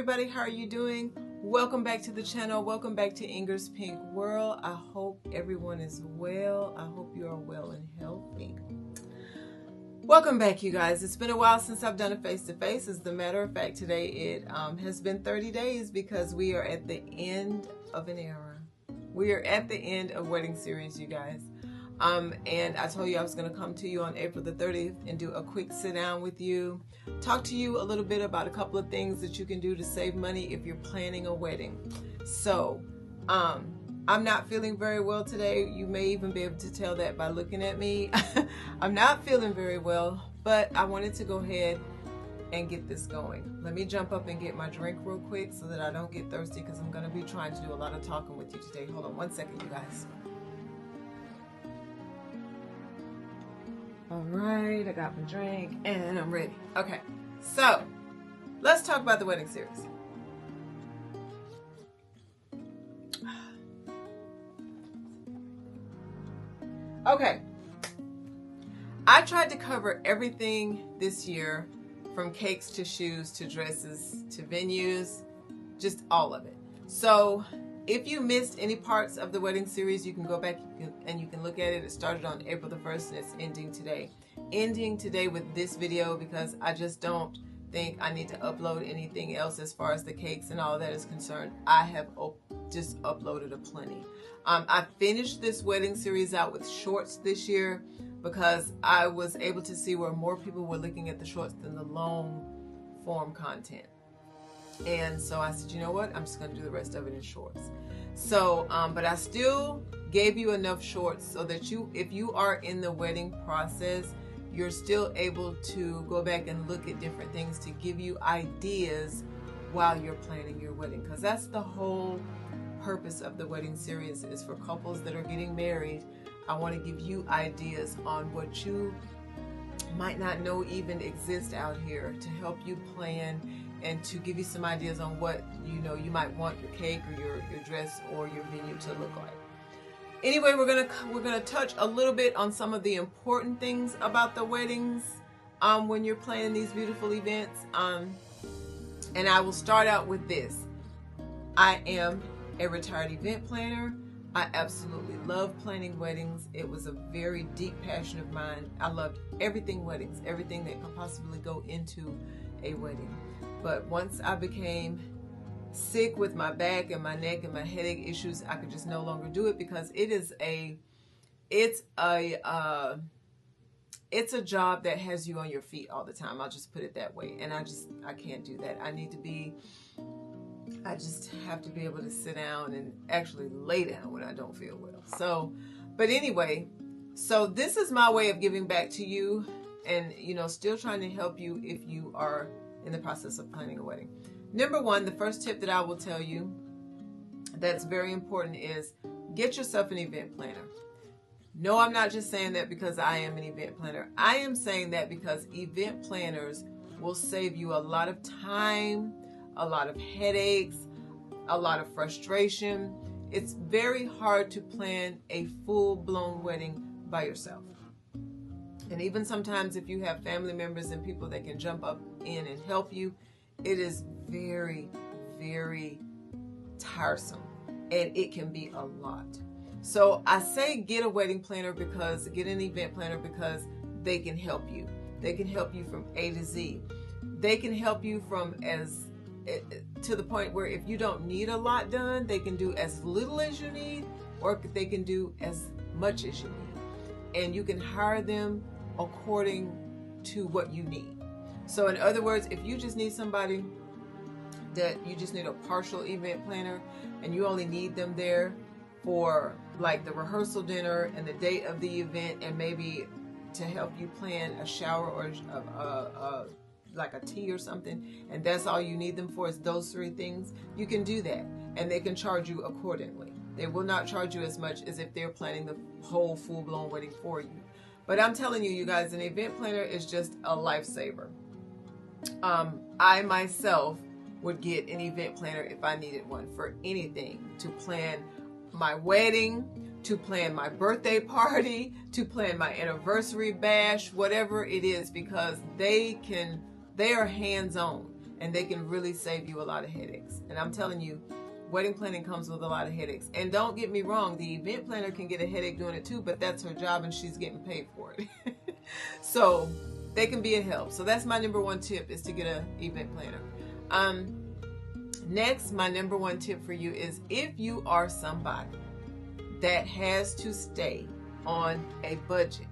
everybody, how are you doing? Welcome back to the channel. Welcome back to Inger's Pink World. I hope everyone is well. I hope you are well and healthy. Welcome back, you guys. It's been a while since I've done a face-to-face. As a matter of fact, today it has been 30 days because we are at the end of an era. We are at the end of wedding series, you guys. And I told you I was going to come to you on April the 30th and do a quick sit down with you, talk to you a little bit about a couple of things that you can do to save money if you're planning a wedding. So, I'm not feeling very well today. You may even be able to tell that by looking at me. I'm not feeling very well, but I wanted to go ahead and get this going. Let me jump up and get my drink real quick so that I don't get thirsty, because I'm going to be trying to do a lot of talking with you today. Hold on one second, you guys. All right, I got my drink and I'm ready. Okay, so let's talk about the wedding series. Okay, I tried to cover everything this year, from cakes to shoes to dresses to venues, just all of it. So if you missed any parts of the wedding series, you can go back and you can look at it. It started on April the 1st and it's ending today. Ending today with this video, because I just don't think I need to upload anything else as far as the cakes and all that is concerned. I have just uploaded a plenty. I finished this wedding series out with shorts this year because I was able to see where more people were looking at the shorts than the long form content. And so I said, you know what, I'm just going to do the rest of it in shorts. So, but I still gave you enough shorts so that if you are in the wedding process, you're still able to go back and look at different things to give you ideas while you're planning your wedding. Because that's the whole purpose of the wedding series, is for couples that are getting married. I want to give you ideas on what you might not know even exist out here, to help you plan and to give you some ideas on what you might want your cake or your dress or your venue to look like. Anyway, we're gonna touch a little bit on some of the important things about the weddings when you're planning these beautiful events. And I will start out with this. I am a retired event planner. I absolutely love planning weddings. It was a very deep passion of mine. I loved everything weddings, everything that could possibly go into a wedding. But once I became sick with my back and my neck and my headache issues, I could just no longer do it, because it's a job that has you on your feet all the time. I'll just put it that way. And I can't do that. I just have to be able to sit down and actually lay down when I don't feel well. So, but anyway, so this is my way of giving back to you and, still trying to help you if you are in the process of planning a wedding. Number one, the first tip that I will tell you that's very important is get yourself an event planner. No, I'm not just saying that because I am an event planner. I am saying that because event planners will save you a lot of time, a lot of headaches, a lot of frustration. It's very hard to plan a full-blown wedding by yourself. And even sometimes if you have family members and people that can jump up in and help you, it is very, very tiresome, and it can be a lot. So I say get an event planner because they can help you. They can help you from A to Z. They can help you to the point where if you don't need a lot done, they can do as little as you need, or they can do as much as you need. And you can hire them according to what you need. So in other words, if you just need somebody that you just need a partial event planner and you only need them there for like the rehearsal dinner and the date of the event, and maybe to help you plan a shower or like a tea or something, and that's all you need them for, is those three things, you can do that, and they can charge you accordingly. They will not charge you as much as if they're planning the whole full-blown wedding for you. But I'm telling you, you guys, an event planner is just a lifesaver. I myself would get an event planner if I needed one for anything, to plan my wedding, to plan my birthday party, to plan my anniversary bash, whatever it is, because they are hands-on. and they can really save you a lot of headaches. And I'm telling you, wedding planning comes with a lot of headaches. And don't get me wrong, the event planner can get a headache doing it too, but that's her job and she's getting paid for it. So they can be a help. So that's my number one tip, is to get an event planner. Next, my number one tip for you is, if you are somebody that has to stay on a budget,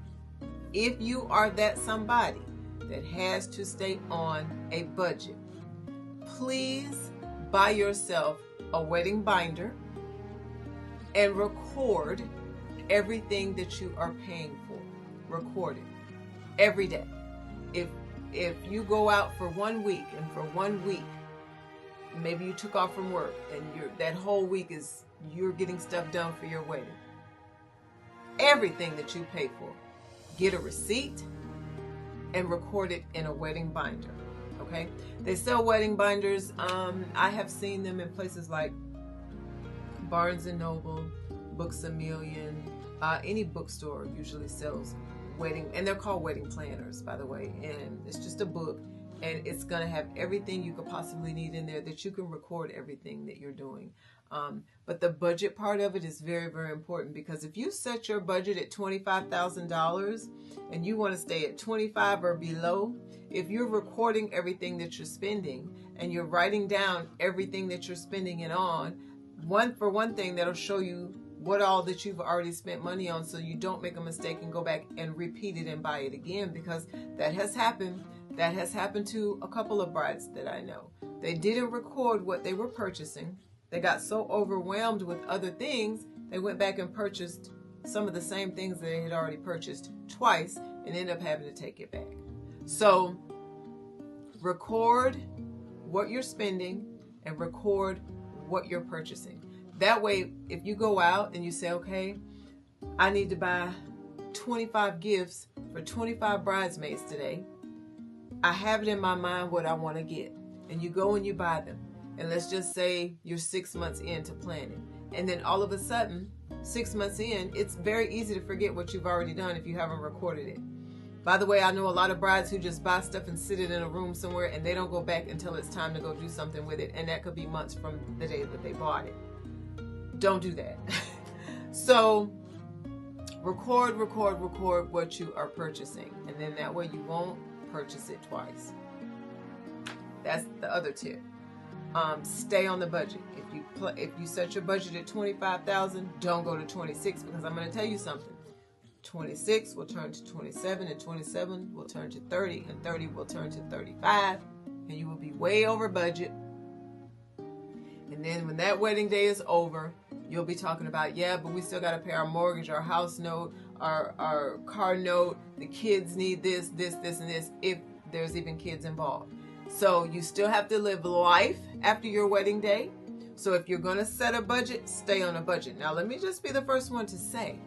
if you are that somebody that has to stay on a budget, please buy yourself a wedding binder and record everything that you are paying for. Record it every day. If you go out for 1 week, and for 1 week maybe you took off from work, and that whole week is you're getting stuff done for your wedding, everything that you pay for, get a receipt and record it in a wedding binder. Okay, they sell wedding binders. I have seen them in places like Barnes and Noble, Books a Million. Any bookstore usually sells wedding, and they're called wedding planners, by the way. And it's just a book, and it's gonna have everything you could possibly need in there, that you can record everything that you're doing. But the budget part of it is very, very important, because if you set your budget at $25,000 and you want to stay at 25 or below, if you're recording everything that you're spending and you're writing down everything that you're spending it on, for one thing, that'll show you what all that you've already spent money on, so you don't make a mistake and go back and repeat it and buy it again, because that has happened. That has happened to a couple of brides that I know. They didn't record what they were purchasing. They got so overwhelmed with other things, they went back and purchased some of the same things that they had already purchased twice, and ended up having to take it back. So record what you're spending and record what you're purchasing. That way, if you go out and you say, okay, I need to buy 25 gifts for 25 bridesmaids today, I have it in my mind what I want to get. And you go and you buy them. And let's just say you're 6 months into planning. And then all of a sudden, 6 months in, it's very easy to forget what you've already done if you haven't recorded it. By the way, I know a lot of brides who just buy stuff and sit it in a room somewhere, and they don't go back until it's time to go do something with it. And that could be months from the day that they bought it. Don't do that. So record what you are purchasing. And then that way you won't purchase it twice. That's the other tip. Stay on the budget. If you set your budget at $25,000, don't go to 26, because I'm going to tell you something. 26 will turn to 27, and 27 will turn to 30, and 30 will turn to 35, and you will be way over budget. And then when that wedding day is over, you'll be talking about, yeah, but we still got to pay our mortgage, our house note, our car note, the kids need this, and this, if there's even kids involved. So you still have to live life after your wedding day. So if you're going to set a budget, stay on a budget. Now, let me just be the first one to say,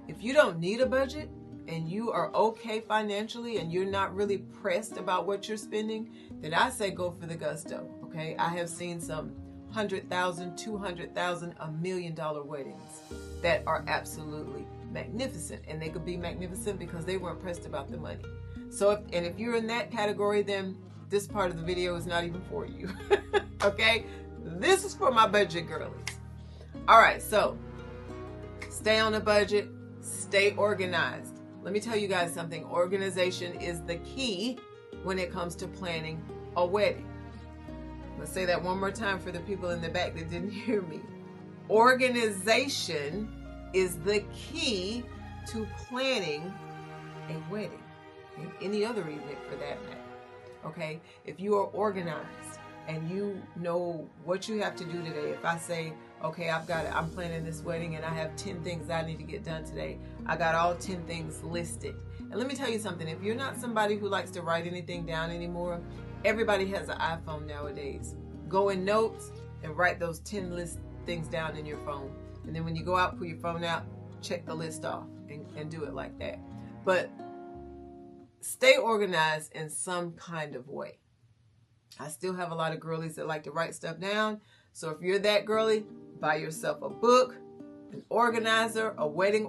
if you don't need a budget and you are okay financially and you're not really pressed about what you're spending, then I say go for the gusto, okay? I have seen some $100,000, $200,000, $1 million weddings that are absolutely magnificent. And they could be magnificent because they weren't pressed about the money. So if you're in that category, then this part of the video is not even for you. Okay? This is for my budget girlies. All right, so stay on a budget, stay organized. Let me tell you guys something. Organization is the key when it comes to planning a wedding. Let's say that one more time for the people in the back that didn't hear me. Organization is the key to planning a wedding, and any other event for that matter. Okay, if you are organized and you know what you have to do today. If I say, okay, I'm planning this wedding and I have 10 things that I need to get done today, I got all 10 things listed. And let me tell you something, if you're not somebody who likes to write anything down anymore, everybody has an iPhone nowadays. Go in notes and write those 10 list things down in your phone. And then when you go out, pull your phone out, check the list off and do it like that. But stay organized in some kind of way. I still have a lot of girlies that like to write stuff down. So if you're that girly, buy yourself a book, an organizer, a wedding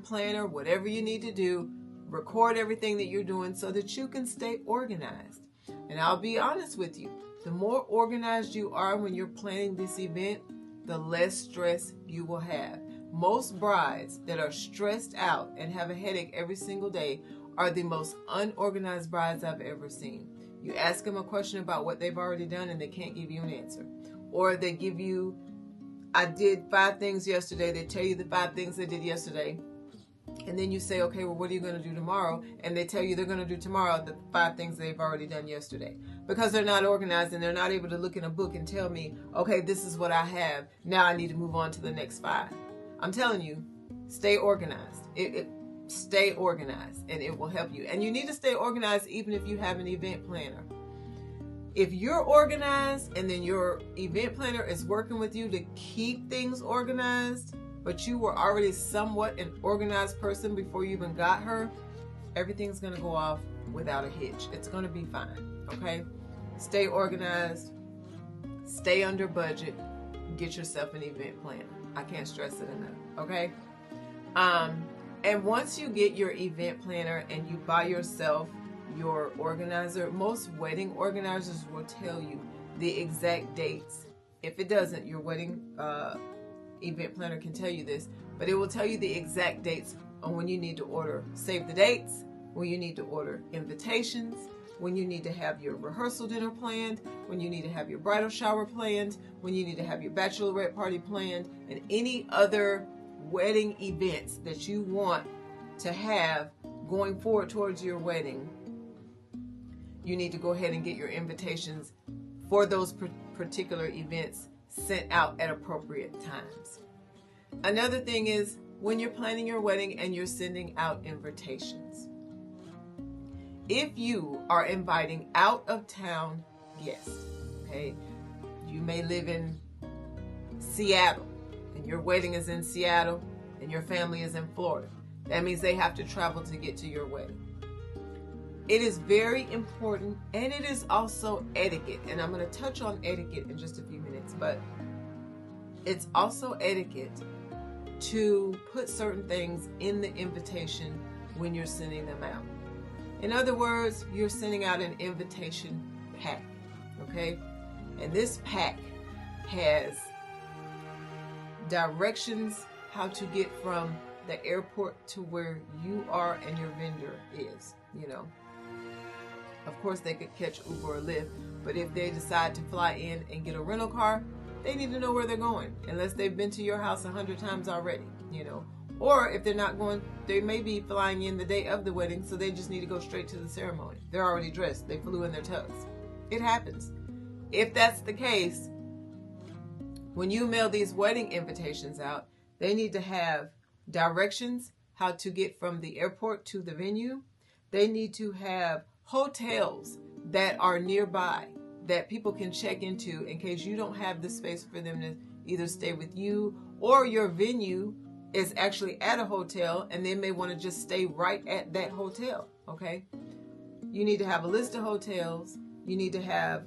planner, whatever you need to do. Record everything that you're doing so that you can stay organized. And I'll be honest with you, the more organized you are when you're planning this event, the less stress you will have. Most brides that are stressed out and have a headache every single day are the most unorganized brides I've ever seen. You ask them a question about what they've already done and they can't give you an answer. Or they give you, I did 5 things yesterday. They tell you the 5 things they did yesterday. And then you say, okay, well, what are you going to do tomorrow? And they tell you they're going to do tomorrow the 5 things they've already done yesterday. Because they're not organized and they're not able to look in a book and tell me, okay, this is what I have. Now I need to move on to the next 5. I'm telling you, stay organized. Stay organized and it will help you. And you need to stay organized even if you have an event planner. If you're organized and then your event planner is working with you to keep things organized, but you were already somewhat an organized person before you even got her, everything's going to go off without a hitch. It's going to be fine, okay? Stay organized, stay under budget, get yourself an event planner. I can't stress it enough, okay? And once you get your event planner and you buy yourself your organizer, most wedding organizers will tell you the exact dates. If it doesn't, your wedding event planner can tell you this, but it will tell you the exact dates on when you need to order save the dates, when you need to order invitations, when you need to have your rehearsal dinner planned, when you need to have your bridal shower planned, when you need to have your bachelorette party planned, and any other wedding events that you want to have going forward towards your wedding. You need to go ahead and get your invitations for those particular events sent out at appropriate times. Another thing is when you're planning your wedding and you're sending out invitations. If you are inviting out of town guests, okay, you may live in Seattle and your wedding is in Seattle and your family is in Florida. That means they have to travel to get to your wedding. It is very important, and it is also etiquette, and I'm going to touch on etiquette in just a few minutes, but it's also etiquette to put certain things in the invitation when you're sending them out. In other words, you're sending out an invitation pack, okay? And this pack has directions how to get from the airport to where you are and your vendor is, you know. Of course, they could catch Uber or Lyft, but if they decide to fly in and get a rental car, they need to know where they're going, unless they've been to your house 100 times already, you know. Or if they're not going, they may be flying in the day of the wedding, so they just need to go straight to the ceremony. They're already dressed. They flew in their tubs. It happens. If that's the case, when you mail these wedding invitations out, they need to have directions how to get from the airport to the venue. They need to have hotels that are nearby that people can check into in case you don't have the space for them to either stay with you, or your venue is actually at a hotel and they may want to just stay right at that hotel, okay? You need to have a list of hotels. You need to have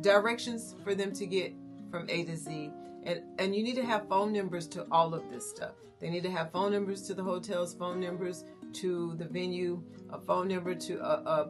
directions for them to get from A to Z. And you need to have phone numbers to all of this stuff. They need to have phone numbers to the hotels, phone numbers to the venue, a phone number to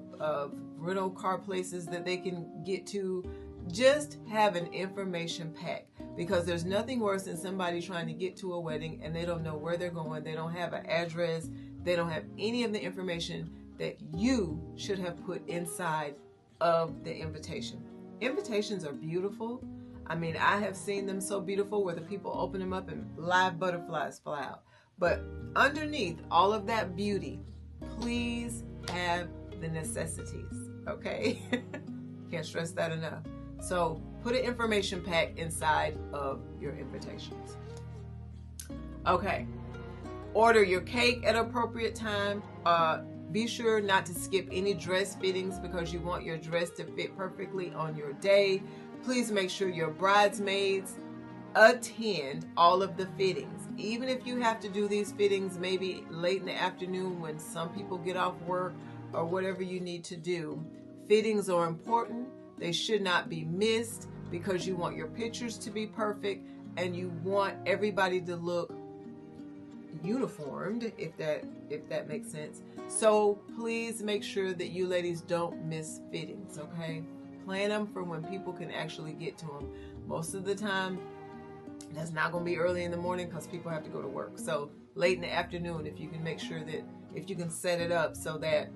rental car places that they can get to. Just have an information pack, because there's nothing worse than somebody trying to get to a wedding and they don't know where they're going. They don't have an address. They don't have any of the information that you should have put inside of the invitation. Invitations are beautiful. I mean, I have seen them so beautiful where the people open them up and live butterflies fly out. But underneath all of that beauty, please have the necessities, okay? Can't stress that enough. So put an information pack inside of your invitations. Okay. Order your cake at appropriate time. Be sure not to skip any dress fittings because you want your dress to fit perfectly on your day. Please make sure your bridesmaids attend all of the fittings. Even if you have to do these fittings maybe late in the afternoon when some people get off work or whatever you need to do, fittings are important. They should not be missed because you want your pictures to be perfect and you want everybody to look, uniformed, if that makes sense. So please make sure that you ladies don't miss fittings, okay? Plan them for when people can actually get to them. Most of the time, that's not going to be early in the morning because people have to go to work. So late in the afternoon, if you can make sure that, if you can set it up so that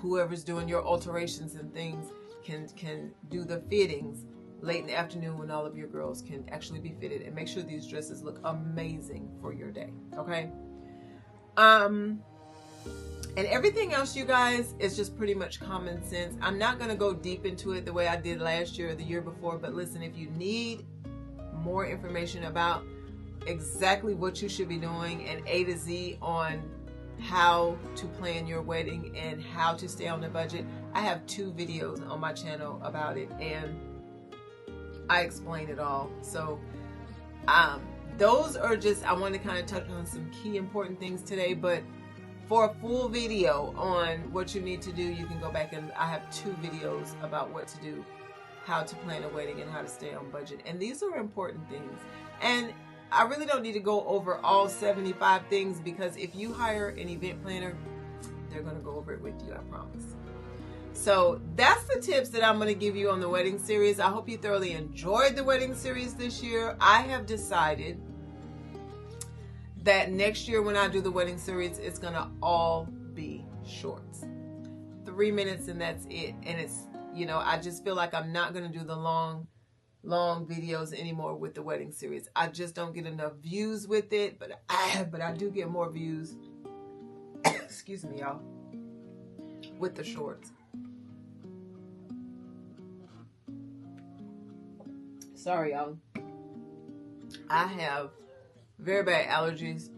whoever's doing your alterations and things can do the fittings late in the afternoon when all of your girls can actually be fitted, and make sure these dresses look amazing for your day, okay? And everything else, you guys, is just pretty much common sense. I'm not going to go deep into it the way I did last year or the year before, but listen, if you need more information about exactly what you should be doing and A to Z on how to plan your wedding and how to stay on the budget, I have 2 videos on my channel about it, and I explain it all. So those are just, I want to kind of touch on some key important things today, but for a full video on what you need to do, you can go back, and I have 2 videos about what to do, how to plan a wedding and how to stay on budget. And these are important things. And I really don't need to go over all 75 things, because if you hire an event planner, they're going to go over it with you, I promise. So that's the tips that I'm going to give you on the wedding series. I hope you thoroughly enjoyed the wedding series this year. I have decided that next year when I do the wedding series, it's going to all be shorts. 3 minutes and that's it. And it's, you know, I just feel like I'm not going to do the long videos anymore with the wedding series. I just don't get enough views with it, but I do get more views, excuse me, y'all, with the shorts. Sorry, y'all. I have very bad allergies.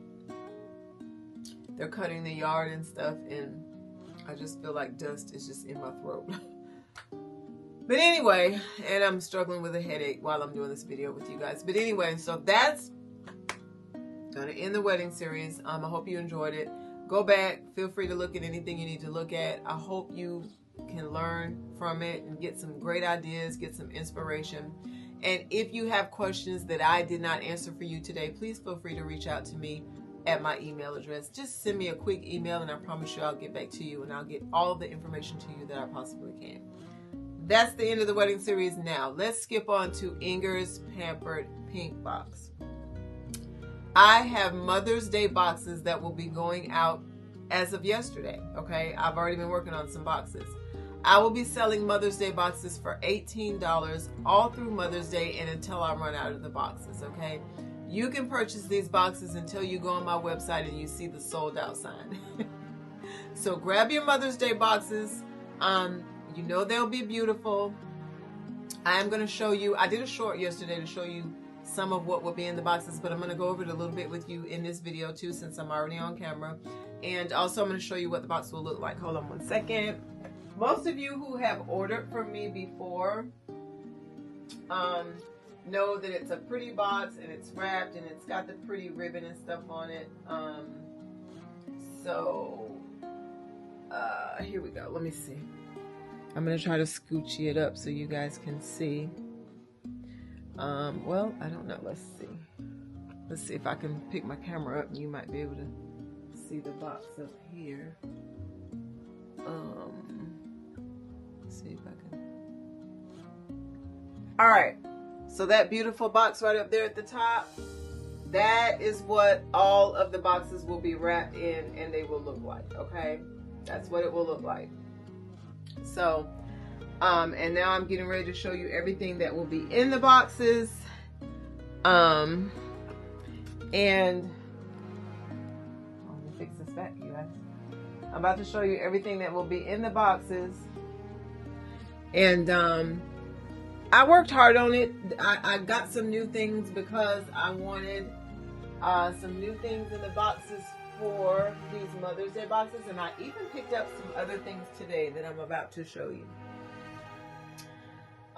They're cutting the yard and stuff, and I just feel like dust is just in my throat. But anyway, and I'm struggling with a headache while I'm doing this video with you guys. But anyway, so that's gonna end the wedding series. I hope you enjoyed it. Go back, feel free to look at anything you need to look at. I hope you can learn from it and get some great ideas, get some inspiration. And if you have questions that I did not answer for you today, please feel free to reach out to me at my email address. Just send me a quick email, and I promise you I'll get back to you, and I'll get all of the information to you that I possibly can. That's the end of the wedding series. Now, let's skip on to Inger's Pampered Pink Box. I have Mother's Day boxes that will be going out as of yesterday, okay? I've already been working on some boxes. I will be selling Mother's Day boxes for $18 all through Mother's Day and until I run out of the boxes, okay? You can purchase these boxes until you go on my website and you see the sold out sign. So grab your Mother's Day boxes. You know they'll be beautiful. I am going to show you, I did a short yesterday to show you some of what will be in the boxes, but I'm going to go over it a little bit with you in this video too, since I'm already on camera. And also I'm going to show you what the box will look like. Hold on one second. Most of you who have ordered from me before know that it's a pretty box and it's wrapped and it's got the pretty ribbon and stuff on it. Here we go. Let me see. I'm going to try to scooch it up so you guys can see. Well, I don't know. Let's see. Let's see if I can pick my camera up and you might be able to see the box up here. Let's see if I can. All right. So that beautiful box right up there at the top, that is what all of the boxes will be wrapped in and they will look like, okay? That's what it will look like. So, and now I'm getting ready to show you everything that will be in the boxes. And let me fix this back, you guys. I'm about to show you everything that will be in the boxes. And I worked hard on it. I got some new things because I wanted some new things in the boxes for these Mother's Day boxes, and I even picked up some other things today that I'm about to show you.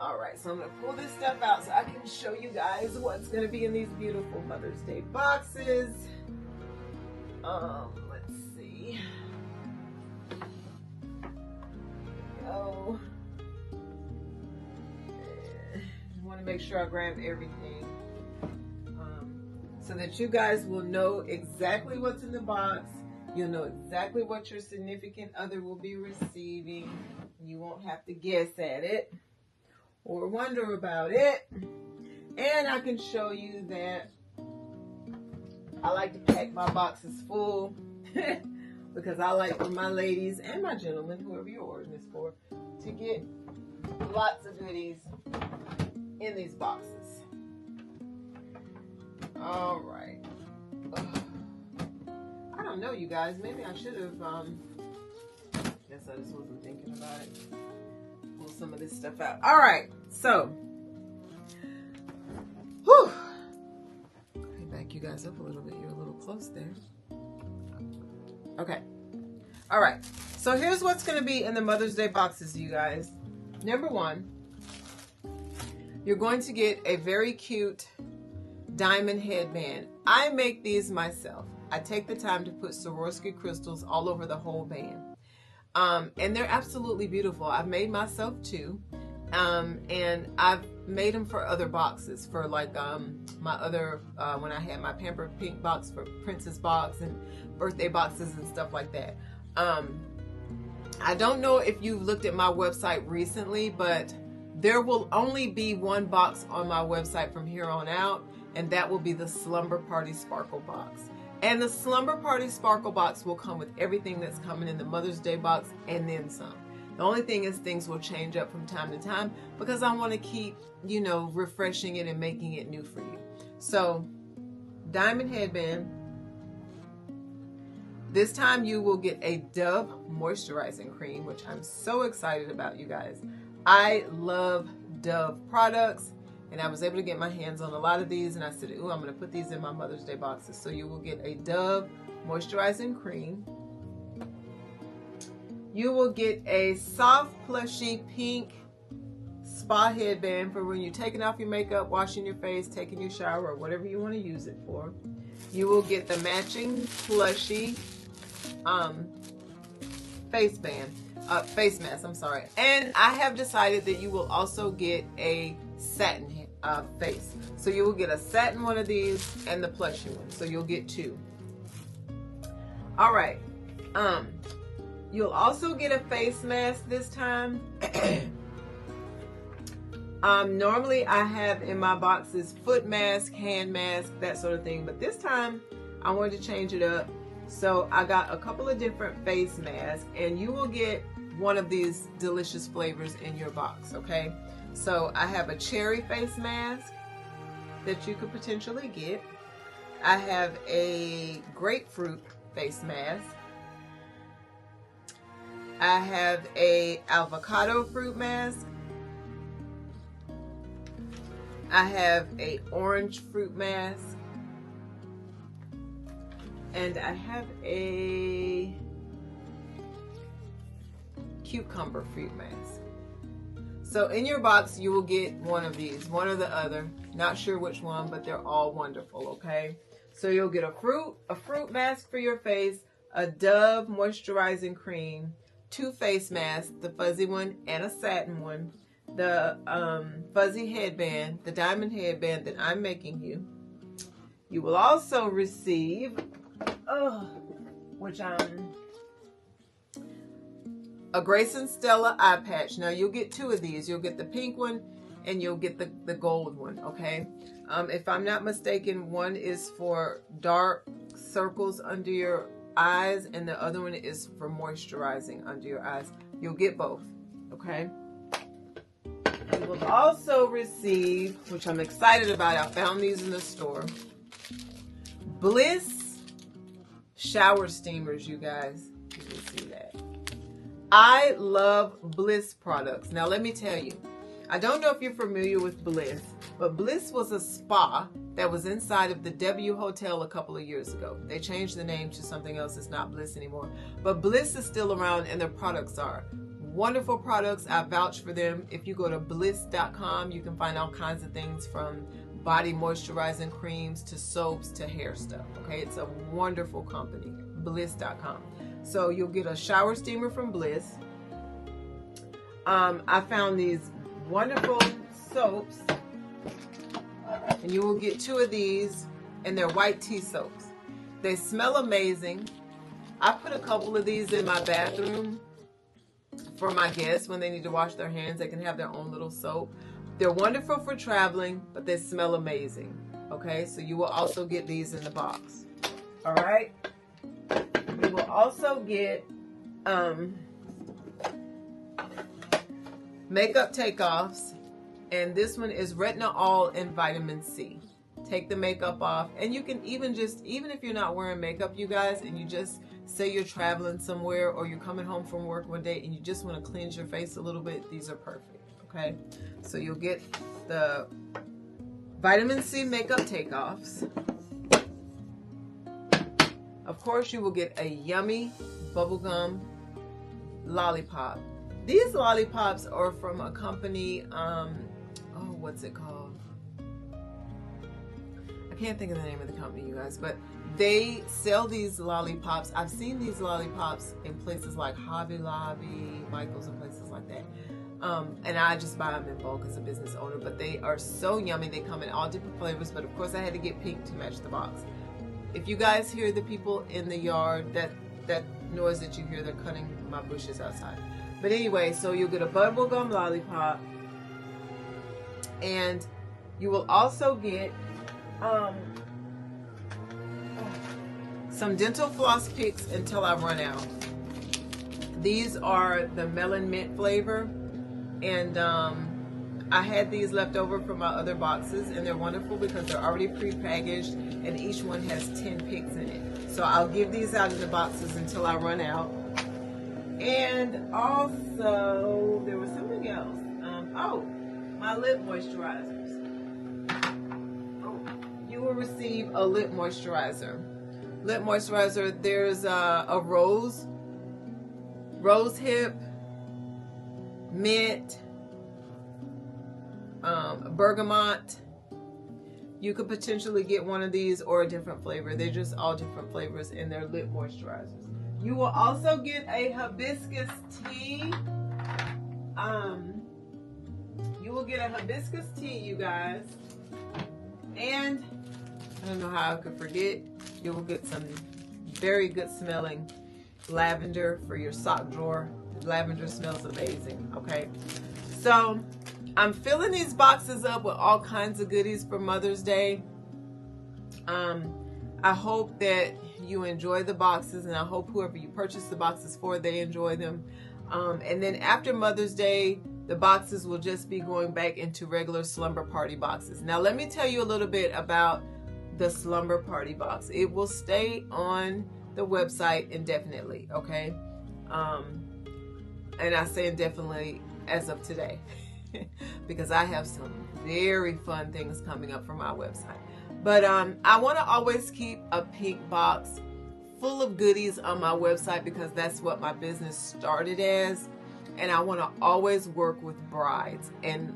Alright, so I'm going to pull this stuff out so I can show you guys what's going to be in these beautiful Mother's Day boxes. Let's see. Oh, I want to make sure I grab everything. so that you guys will know exactly what's in the box. You'll know exactly what your significant other will be receiving. You won't have to guess at it or wonder about it. And I can show you that I like to pack my boxes full because I like for my ladies and my gentlemen, whoever you're ordering this for, to get lots of goodies in these boxes. All right. I don't know, you guys. Maybe I should have, guess I just wasn't thinking about it. Pull some of this stuff out. All right. So, whew. Let me back you guys up a little bit. You're a little close there. Okay. All right. So here's what's going to be in the Mother's Day boxes, you guys. Number one, you're going to get a very cute diamond headband. I make these myself. I take the time to put Swarovski crystals all over the whole band. And they're absolutely beautiful. I've made myself too. And I've made them for other boxes, for like my other, when I had my Pamper Pink box, for Princess box and birthday boxes and stuff like that. I don't know if you've looked at my website recently, but there will only be one box on my website from here on out, and that will be the Slumber Party Sparkle box. And the Slumber Party Sparkle box will come with everything that's coming in the Mother's Day box and then some. The only thing is things will change up from time to time because I want to keep, you know, refreshing it and making it new for you. So, diamond headband. This time you will get a Dove moisturizing cream, which I'm so excited about, you guys. I love Dove products, and I was able to get my hands on a lot of these, and I said, ooh, I'm going to put these in my Mother's Day boxes. So you will get a Dove moisturizing cream. You will get a soft, plushy, pink spa headband for when you're taking off your makeup, washing your face, taking your shower, or whatever you want to use it for. You will get the matching plushy face mask, I'm sorry. And I have decided that you will also get a satin face. So you will get a satin one of these and the plushy one. So you'll get two. All right. You'll also get a face mask this time. Normally I have in my boxes foot mask, hand mask, that sort of thing. But this time I wanted to change it up. So I got a couple of different face masks, and you will get one of these delicious flavors in your box, okay? So I have a cherry face mask that you could potentially get. I have a grapefruit face mask. I have a avocado fruit mask. I have a orange fruit mask. And I have a cucumber fruit mask. So in your box, you will get one of these, one or the other. Not sure which one, but they're all wonderful, okay? So you'll get a fruit mask for your face, a Dove moisturizing cream, two face masks, the fuzzy one and a satin one, the fuzzy headband, the diamond headband that I'm making you. You will also receive, a Grace and Stella eye patch. Now you'll get two of these. You'll get the pink one and you'll get the gold one, okay? If I'm not mistaken, one is for dark circles under your eyes and the other one is for moisturizing under your eyes. You'll get both, okay? You will also receive, which I'm excited about, I found these in the store, Bliss shower steamers, you guys. You can see that. I love Bliss products. Now let me tell you, I don't know if you're familiar with Bliss, but Bliss was a spa that was inside of the W Hotel a couple of years ago. They changed the name to something else. It's not Bliss anymore. But Bliss is still around and their products are wonderful products. I vouch for them. If you go to bliss.com, you can find all kinds of things from body moisturizing creams to soaps to hair stuff. Okay, it's a wonderful company, bliss.com. So you'll get a shower steamer from Bliss. I found these wonderful soaps, and you will get two of these, and they're white tea soaps. They smell amazing. I put a couple of these in my bathroom for my guests when they need to wash their hands. They can have their own little soap. They're wonderful for traveling, but they smell amazing. Okay, so you will also get these in the box. All right. You will also get makeup takeoffs, and this one is retinol and vitamin C. Take the makeup off, and you can even if you're not wearing makeup, you guys, and you just say you're traveling somewhere or you're coming home from work one day and you just want to cleanse your face a little bit, these are perfect. Okay, so you'll get the vitamin C makeup takeoffs. Of course, you will get a yummy bubblegum lollipop. These lollipops are from a company, what's it called? I can't think of the name of the company, you guys, but they sell these lollipops. I've seen these lollipops in places like Hobby Lobby, Michael's, and places like that. And I just buy them in bulk as a business owner, but they are so yummy. They come in all different flavors, but of course I had to get pink to match the box. If you guys hear the people in the yard, that noise that you hear, they're cutting my bushes outside. But anyway, so you'll get a bubblegum lollipop, and you will also get some dental floss picks until I run out. These are the melon mint flavor, and I had these left over from my other boxes, and they're wonderful because they're already pre-packaged and each one has 10 picks in it. So I'll give these out in the boxes until I run out. And also there was something else. My lip moisturizers. You will receive a lip moisturizer. Lip moisturizer, there's a rose hip, mint, bergamot. You could potentially get one of these or a different flavor. They're just all different flavors in their lip moisturizers. You will also get a hibiscus tea. You will get a hibiscus tea, you guys. And I don't know how I could forget, you will get some very good smelling lavender for your sock drawer. Lavender smells amazing, okay? So I'm filling these boxes up with all kinds of goodies for Mother's Day. I hope that you enjoy the boxes, and I hope whoever you purchase the boxes for, they enjoy them. And then after Mother's Day, the boxes will just be going back into regular slumber party boxes. Now let me tell you a little bit about the slumber party box. It will stay on the website indefinitely, okay? And I say indefinitely as of today because I have some very fun things coming up from my website. But I want to always keep a pink box full of goodies on my website because that's what my business started as. And I want to always work with brides. And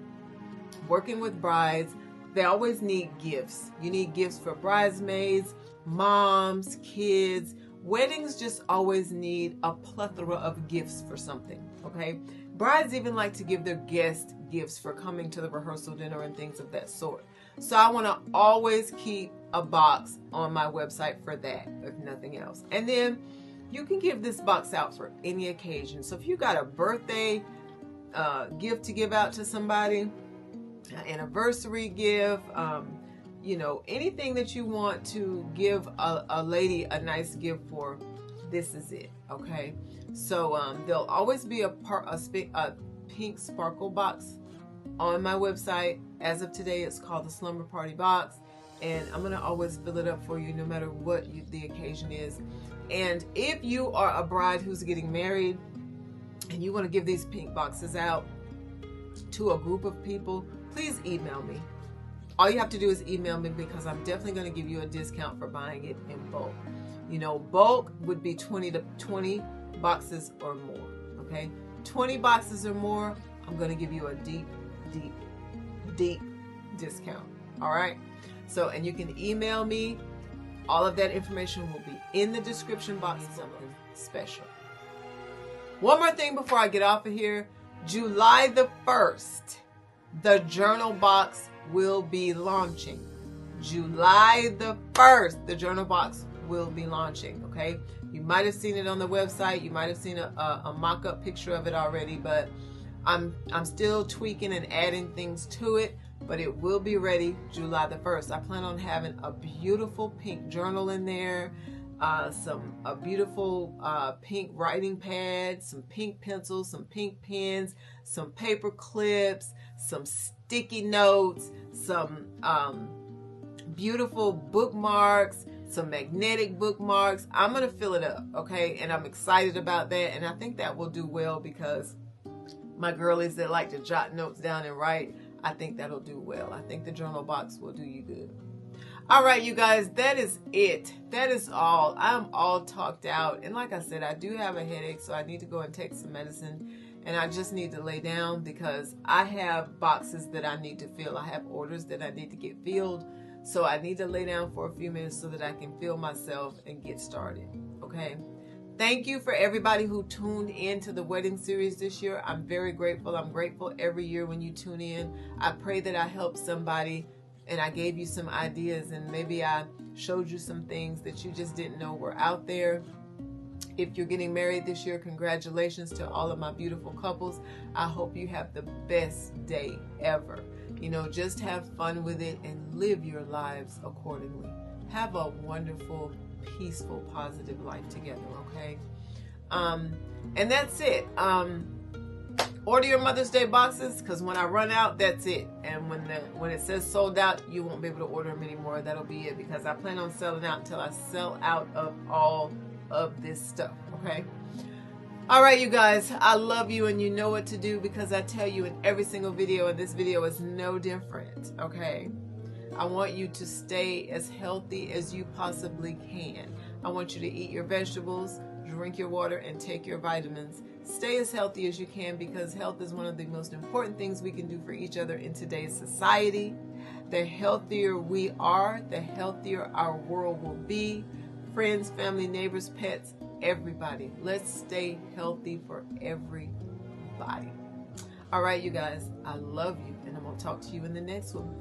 working with brides, they always need gifts. You need gifts for bridesmaids, moms, kids. Weddings just always need a plethora of gifts for something, okay? Brides even like to give their guests gifts for coming to the rehearsal dinner and things of that sort. So I want to always keep a box on my website for that, if nothing else. And then you can give this box out for any occasion. So if you got a birthday gift to give out to somebody, an anniversary gift, you know, anything that you want to give a lady a nice gift for, this is it, okay? So there'll always be a pink sparkle box on my website. As of today, it's called the Slumber Party Box, and I'm going to always fill it up for you no matter what the occasion is. And if you are a bride who's getting married and you want to give these pink boxes out to a group of people, please email me. All you have to do is email me because I'm definitely going to give you a discount for buying it in bulk. You know, bulk would be 20 boxes or more, okay? 20 boxes or more, I'm going to give you a deep discount, all right? So, and you can email me. All of that information will be in the description box. Something special. One more thing before I get off of here. July the 1st, the journal box will be launching. July the 1st, the journal box will be launching, okay? You might have seen it on the website. You might have seen a mock-up picture of it already, but I'm still tweaking and adding things to it, but it will be ready July the 1st. I plan on having a beautiful pink journal in there, a beautiful pink writing pad, some pink pencils, some pink pens, some paper clips, some sticky notes, some beautiful bookmarks, some magnetic bookmarks. I'm going to fill it up, okay? And I'm excited about that, and I think that will do well because my girlies that like to jot notes down and write, I think that'll do well. I think the journal box will do you good. All right, you guys, that is it. That is all. I'm all talked out. And like I said, I do have a headache, so I need to go and take some medicine. And I just need to lay down because I have boxes that I need to fill. I have orders that I need to get filled. So I need to lay down for a few minutes so that I can feel myself and get started, okay? Thank you for everybody who tuned in to the wedding series this year. I'm very grateful. I'm grateful every year when you tune in. I pray that I helped somebody and I gave you some ideas and maybe I showed you some things that you just didn't know were out there. If you're getting married this year, congratulations to all of my beautiful couples. I hope you have the best day ever. You know, just have fun with it and live your lives accordingly. Have a wonderful, peaceful, positive life together, okay? And that's it. Order your Mother's Day boxes because when I run out, that's it. And when it says sold out, you won't be able to order them anymore. That'll be it because I plan on selling out until I sell out of all of this stuff, okay? All right, you guys, I love you and you know what to do because I tell you in every single video, and this video is no different, okay? I want you to stay as healthy as you possibly can. I want you to eat your vegetables, drink your water, and take your vitamins. Stay as healthy as you can because health is one of the most important things we can do for each other in today's society. The healthier we are, the healthier our world will be. Friends, family, neighbors, pets, everybody. Let's stay healthy for everybody. All right, you guys, I love you, and I'm going to talk to you in the next one.